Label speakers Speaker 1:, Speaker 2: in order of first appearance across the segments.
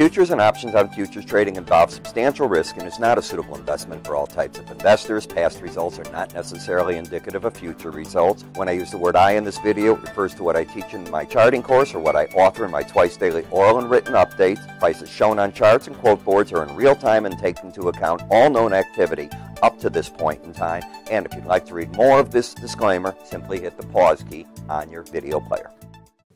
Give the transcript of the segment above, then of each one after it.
Speaker 1: Futures and options on futures trading involve substantial risk and is not a suitable investment for all types of investors. Past results are not necessarily indicative of future results. When I use the word I in this video, it refers to what I teach in my charting course or what I author in my twice daily oral and written updates. Prices shown on charts and quote boards are in real time and take into account all known activity up to this point in time. And if you'd like to read more of this disclaimer, simply hit the pause key on your video player.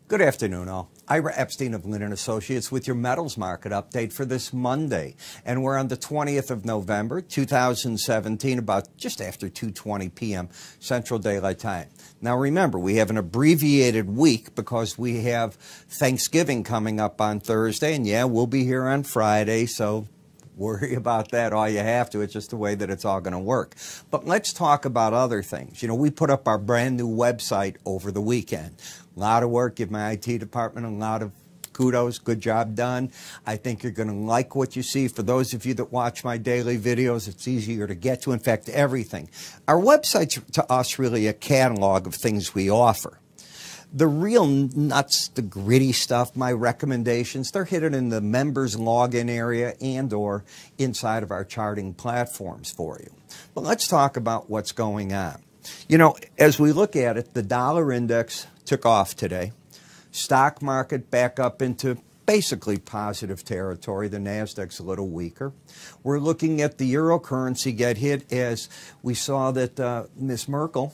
Speaker 2: Good afternoon, all. Ira Epstein of Linn & Associates with your metals market update for this Monday. And we're on the 20th of November, 2017, about just after 2:20 p.m. Central Daylight Time. Now remember, we have an abbreviated week because we have Thanksgiving coming up on Thursday. And yeah, we'll be here on Friday, so worry about that all you have to. It's just the way that it's all going to work. But let's talk about other things. You know, we put up our brand new website over the weekend. A lot of work, give my IT department a lot of kudos, good job done. I think you're going to like what you see. For those of you that watch my daily videos, it's easier to get to. In fact, everything. Our website's to us really a catalog of things we offer. The real nuts, the gritty stuff, my recommendations, they're hidden in the members login area and or inside of our charting platforms for you. But let's talk about what's going on. You know, as we look at it, the dollar index took off today. Stock market back up into basically positive territory. The Nasdaq's a little weaker. We're looking at the euro currency get hit as we saw that Ms. Merkel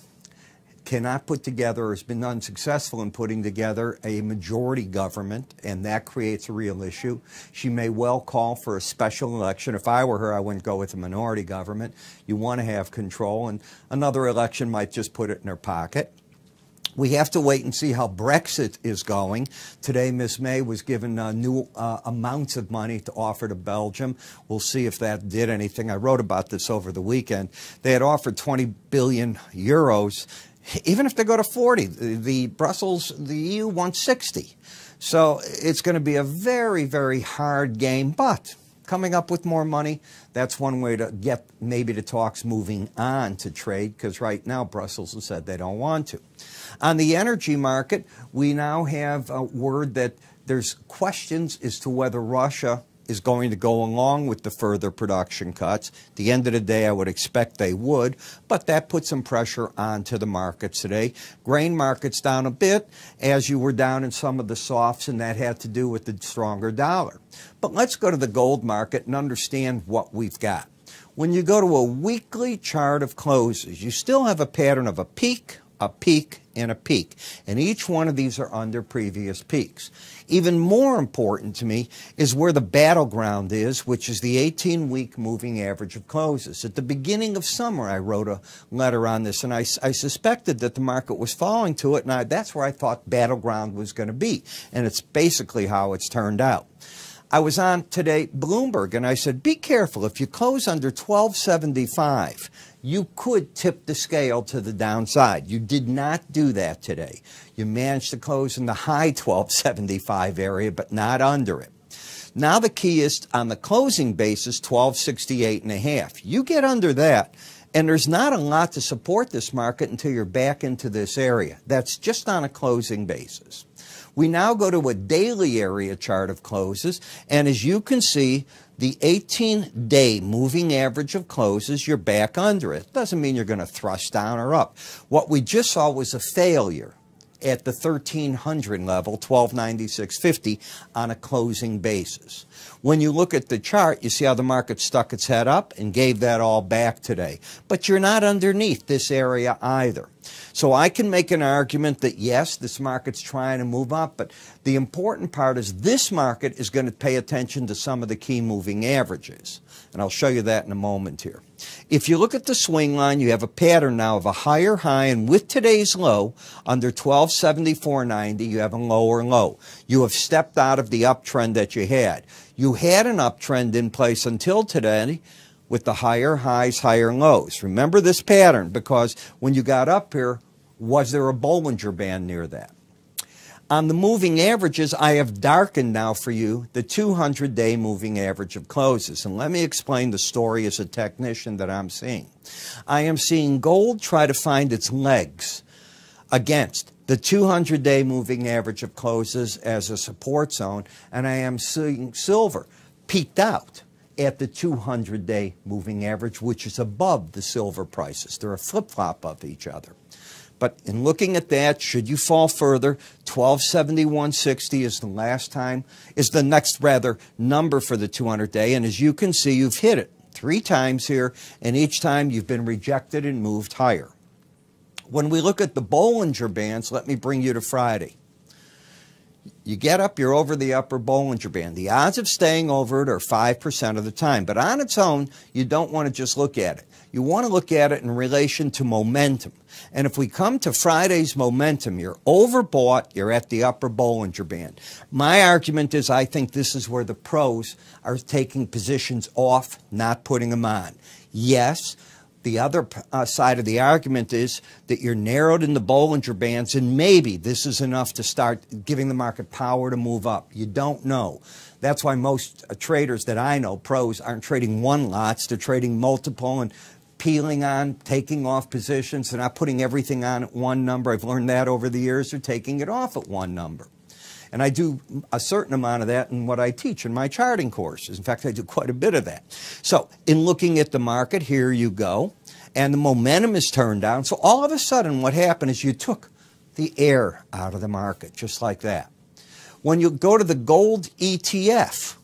Speaker 2: cannot put together, or has been unsuccessful in putting together a majority government, and that creates a real issue. She may well call for a special election. If I were her, I wouldn't go with a minority government. You want to have control, and another election might just put it in her pocket. We have to wait and see how Brexit is going. Today, Ms. May was given new amounts of money to offer to Belgium. We'll see if that did anything. I wrote about this over the weekend. They had offered 20 billion euros. Even if they go to 40, the EU wants 60. So it's going to be a very, very hard game, but coming up with more money, that's one way to get maybe the talks moving on to trade, because right now Brussels has said they don't want to. On the energy market, we now have a word that there's questions as to whether Russia is going to go along with the further production cuts. At the end of the day, I would expect they would, but that puts some pressure onto the markets today. Grain markets down a bit, as you were down in some of the softs, and that had to do with the stronger dollar. But let's go to the gold market and understand what we've got. When you go to a weekly chart of closes, you still have a pattern of a peak, and a peak. And each one of these are under previous peaks. Even more important to me is where the battleground is, which is the 18-week moving average of closes. At the beginning of summer, I wrote a letter on this, and I suspected that the market was falling to it, and that's where I thought battleground was going to be. And it's basically how it's turned out. I was on today Bloomberg, and I said, be careful. If you close under 1275, you could tip the scale to the downside. You did not do that today. You managed to close in the high 1275 area, but not under it. Now the key is on the closing basis, 1268.5. You get under that, and there's not a lot to support this market until you're back into this area. That's just on a closing basis. We now go to a daily area chart of closes, and as you can see, the 18-day moving average of closes, you're back under it. Doesn't mean you're going to thrust down or up. What we just saw was a failure at the 1300 level, 1296.50, on a closing basis. When you look at the chart, you see how the market stuck its head up and gave that all back today. But you're not underneath this area either. So I can make an argument that, yes, this market's trying to move up, but the important part is this market is going to pay attention to some of the key moving averages. And I'll show you that in a moment here. If you look at the swing line, you have a pattern now of a higher high, and with today's low, under 1274.90, you have a lower low. You have stepped out of the uptrend that you had. You had an uptrend in place until today with the higher highs, higher lows. Remember this pattern, because when you got up here, was there a Bollinger Band near that? On the moving averages, I have darkened now for you the 200-day moving average of closes. And let me explain the story as a technician that I'm seeing. I am seeing gold try to find its legs against the 200-day moving average of closes as a support zone, and I am seeing silver peaked out at the 200-day moving average, which is above the silver prices. They're a flip-flop of each other. But in looking at that, should you fall further, 1271.60 is the next number for the 200-day, and as you can see, you've hit it 3 times here, and each time you've been rejected and moved higher. When we look at the Bollinger Bands, let me bring you to Friday. You get up, you're over the upper Bollinger Band. The odds of staying over it are 5% of the time, but on its own, you don't want to just look at it. You want to look at it in relation to momentum. And if we come to Friday's momentum, you're overbought, you're at the upper Bollinger Band. My argument is I think this is where the pros are taking positions off, not putting them on. Yes, the other side of the argument is that you're narrowed in the Bollinger Bands, and maybe this is enough to start giving the market power to move up. You don't know. That's why most traders that I know, pros, aren't trading one lots. They're trading multiple and peeling on, taking off positions. They're not putting everything on at one number. I've learned that over the years. They're taking it off at one number. And I do a certain amount of that in what I teach in my charting courses. In fact, I do quite a bit of that. So in looking at the market, here you go. And the momentum is turned down. So all of a sudden what happened is you took the air out of the market, just like that. When you go to the gold ETF,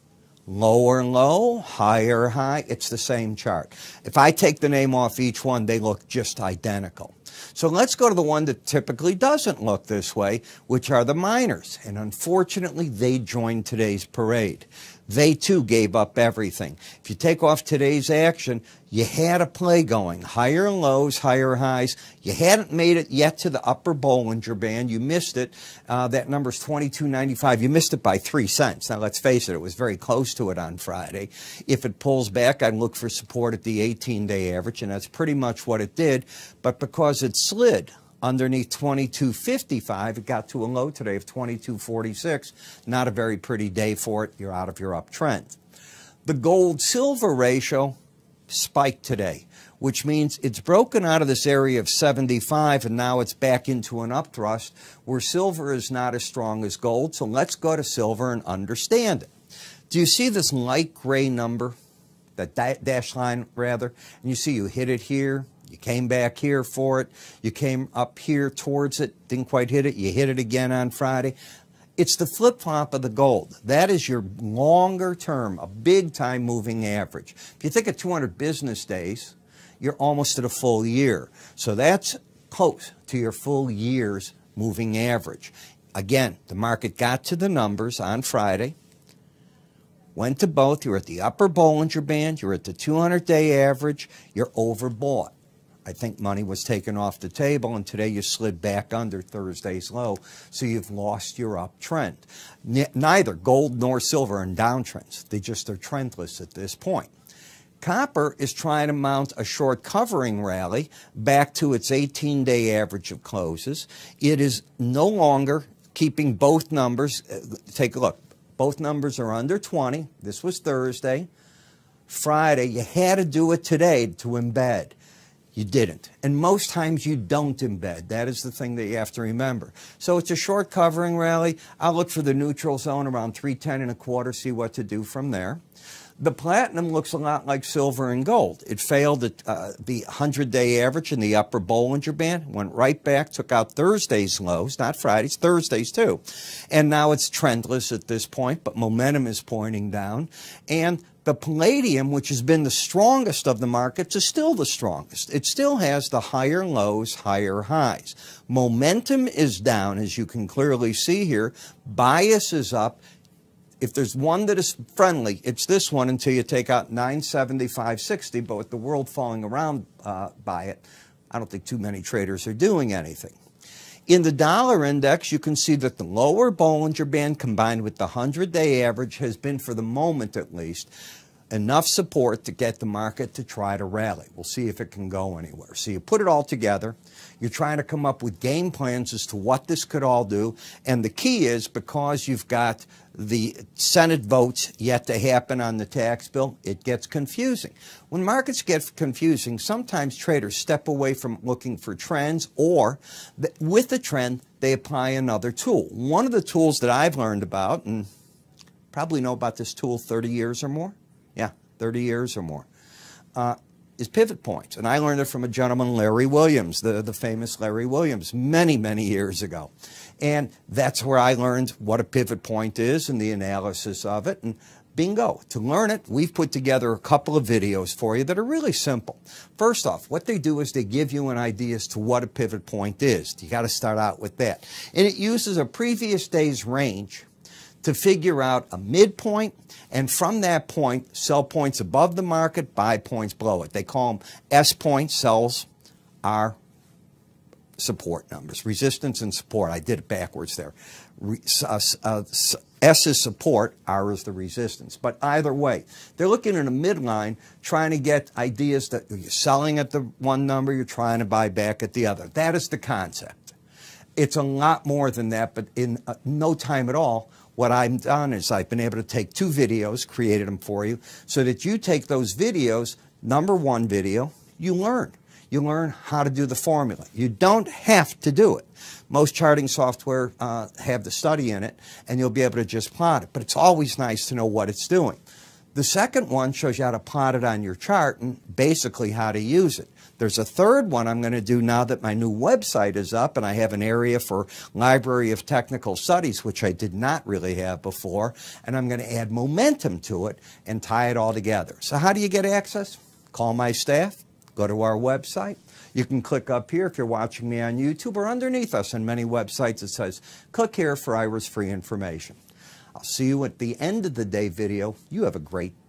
Speaker 2: lower low, higher high, it's the same chart. If I take the name off each one, they look just identical. So let's go to the one that typically doesn't look this way, which are the miners. And unfortunately, they joined today's parade. They too gave up everything. If you take off today's action, you had a play going. Higher lows, higher highs. You hadn't made it yet to the upper Bollinger Band. You missed it. That number's 22.95. You missed it by 3 cents. Now, let's face it, it was very close to it on Friday. If it pulls back, I'd look for support at the 18-day average, and that's pretty much what it did. But because it slid underneath 22.55, it got to a low today of 22.46. Not a very pretty day for it. You're out of your uptrend. The gold-silver ratio spiked today, which means it's broken out of this area of 75, and now it's back into an upthrust where silver is not as strong as gold. So let's go to silver and understand it. Do you see this light gray number, that dashed line rather? And you see you hit it here. You came back here for it. You came up here towards it. Didn't quite hit it. You hit it again on Friday. It's the flip-flop of the gold. That is your longer term, a big-time moving average. If you think of 200 business days, you're almost at a full year. So that's close to your full year's moving average. Again, the market got to the numbers on Friday, went to both. You're at the upper Bollinger Band. You're at the 200-day average. You're overbought. I think money was taken off the table, and today you slid back under Thursday's low, so you've lost your uptrend. Neither gold nor silver are in downtrends. They just are trendless at this point. Copper is trying to mount a short covering rally back to its 18-day average of closes. It is no longer keeping both numbers. Take a look. Both numbers are under 20. This was Thursday. Friday, you had to do it today to embed. You didn't. And most times you don't embed. That is the thing that you have to remember. So it's a short covering rally. I'll look for the neutral zone around 310.25, see what to do from there. The platinum looks a lot like silver and gold. It failed at the 100-day average in the upper Bollinger Band, went right back, took out Thursday's lows, not Friday's, Thursday's too. And now it's trendless at this point, but momentum is pointing down. And the palladium, which has been the strongest of the markets, is still the strongest. It still has the higher lows, higher highs. Momentum is down, as you can clearly see here. Bias is up. If there's one that is friendly, it's this one until you take out 975.60. But with the world falling around by it, I don't think too many traders are doing anything. In the dollar index, you can see that the lower Bollinger Band combined with the 100-day average has been, for the moment at least, enough support to get the market to try to rally. We'll see if it can go anywhere. So you put it all together. You're trying to come up with game plans as to what this could all do. And the key is, because you've got the Senate votes yet to happen on the tax bill, it gets confusing. When markets get confusing, sometimes traders step away from looking for trends, or with the trend, they apply another tool. One of the tools that I've learned about, and probably know about this tool 30 years or more. Yeah, 30 years or more. Is pivot points. And I learned it from a gentleman, Larry Williams, the famous Larry Williams, many, many years ago. And that's where I learned what a pivot point is and the analysis of it. And bingo. To learn it, we've put together a couple of videos for you that are really simple. First off, what they do is they give you an idea as to what a pivot point is. You got to start out with that. And it uses a previous day's range to figure out a midpoint, and from that point, sell points above the market, buy points below it. They call them S points. Sells are support numbers, resistance and support. I did it backwards there. S is support, R is the resistance. But either way, they're looking at a midline, trying to get ideas that you're selling at the one number, you're trying to buy back at the other. That is the concept. It's a lot more than that, but in no time at all, what I've done is I've been able to take 2 videos, created them for you, so that you take those videos, number 1 video, you learn. You learn how to do the formula. You don't have to do it. Most charting software have the study in it, and you'll be able to just plot it. But it's always nice to know what it's doing. The second one shows you how to plot it on your chart and basically how to use it. There's a third one I'm going to do now that my new website is up, and I have an area for Library of Technical Studies, which I did not really have before, and I'm going to add momentum to it and tie it all together. So how do you get access? Call my staff, go to our website. You can click up here if you're watching me on YouTube, or underneath us on many websites it says, click here for Ira's free information. I'll see you at the end of the day video. You have a great day.